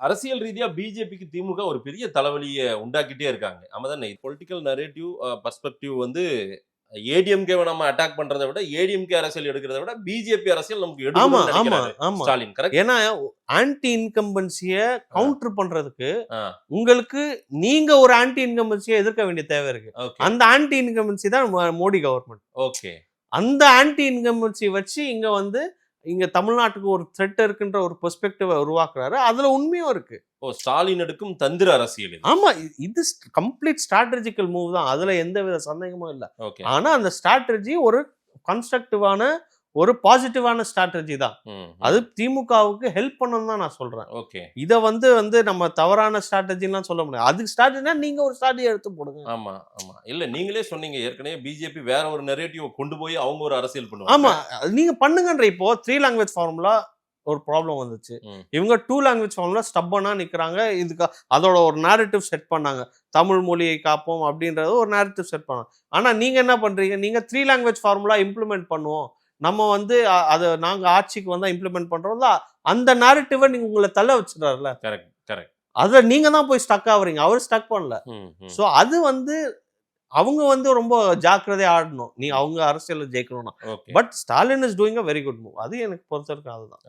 அரசியல் ரீதியா பிஜேபிக்கு திமுக ஒரு பெரிய தலைவலியை உண்டாக்கிட்டே இருக்காங்க. ஆமாதானே? பொலிட்டிக்கல் நரேட்டிவ் பெர்ஸ்பெக்டிவ் வந்து ஏடிஎம்கேவை நம்ம அட்டாக் பண்றதை விட ஏடிஎம்கே அரசியல் எடுக்கிறத விட பிஜேபி அரசியல் நமக்கு எடுக்கணும்னு நினைக்கிறாரு ஸ்டாலின். கரெக்ட். ஏன்னா ஆன்டி இன்கம்பன்சிய கவுண்டர் பண்றதுக்கு உங்களுக்கு நீங்க ஒரு ஆன்டி இன்கம்பன்சியை எதிர்க்க வேண்டிய தேவை இருக்கு. அந்த ஆன்டி இன்கம்பன்சி தான் மோடி கவர்மெண்ட். ஓகே. அந்த ஆன்டி இன்கம்பன்சி வச்சு இங்க வந்து இங்க தமிழ்நாட்டுக்கு ஒரு த்ரெட் இருக்குன்ற ஒரு பெர்ஸ்பெக்டிவ் உருவாக்குறாரு. அதுல உண்மையும் இருக்கு. ஸ்டாலின் எடுக்கும் தந்திர அரசியல். ஆமா, இது கம்ப்ளீட் ஸ்ட்ராட்டஜிக்கல் மூவ் தான். அதுல எந்த வித சந்தேகமும் இல்ல. ஆனா அந்த ஸ்ட்ராட்டஜி ஒரு கன்ஸ்ட்ரக்டிவான ஒரு பாசிட்டிவான ஸ்ட்ராட்டஜி தான். அது திமுகவுக்கு ஹெல்ப் பண்ணணும் தான் நான் சொல்றேன். இத வந்து நம்ம தவறான ஸ்ட்ராட்டஜிலாம் சொல்ல முடியாது. அதுக்கு ஸ்ட்ராட்டஜினா நீங்க ஒரு ஸ்ட்ராட்டஜி எடுத்து போடுங்க. ஆமா ஆமா. இல்ல நீங்களே சொன்னீங்க ஏற்கனவே பிஜேபி வேற ஒரு நரேட்டிவ் கொண்டு போய் அவங்க ஒரு அரசியல் பண்ணுவாங்க. ஆமா, நீங்க பண்ணுங்கன்ற. இப்போ 3 லாங்குவேஜ் ஃபார்முலா ஒரு ப்ராப்ளம் வந்துச்சு. இவங்க 2 லாங்குவேஜ் ஃபார்முலா ஸ்டப்பனா நிக்கிறாங்க. இதுக்கு அதோட ஒரு நேரேட்டிவ் செட் பண்ணாங்க. தமிழ் மொழியை காப்போம் அப்படின்றது ஒரு நேரேட்டிவ் செட் பண்ணாங்க. ஆனா நீங்க என்ன பண்றீங்க? நீங்க 3 லாங்குவேஜ் ஃபார்முலா இம்ப்ளிமெண்ட் பண்ணுவோம், நம்ம வந்து அதை நாங்க ஆட்சிக்கு வந்தா இம்ப்ளிமெண்ட் பண்றோம்ல, அந்த நேரேட்டிவை நீங்க உங்களை தள்ள வச்சிடறாருல. Correct correct. அத நீங்க தான் போய் ஸ்டக் ஆவறீங்க, அவர் ஸ்டக் பண்ணல. சோ அது வந்து அவங்க வந்து ரொம்ப ஜாக்கிரதையா ஆடணும், நீ அவங்க அரசியல் ஜெயிக்கணும்னா. But Stalin is doing a very good move. அது எனக்கு பொறுத்தவரைக்கும் அதுதான்.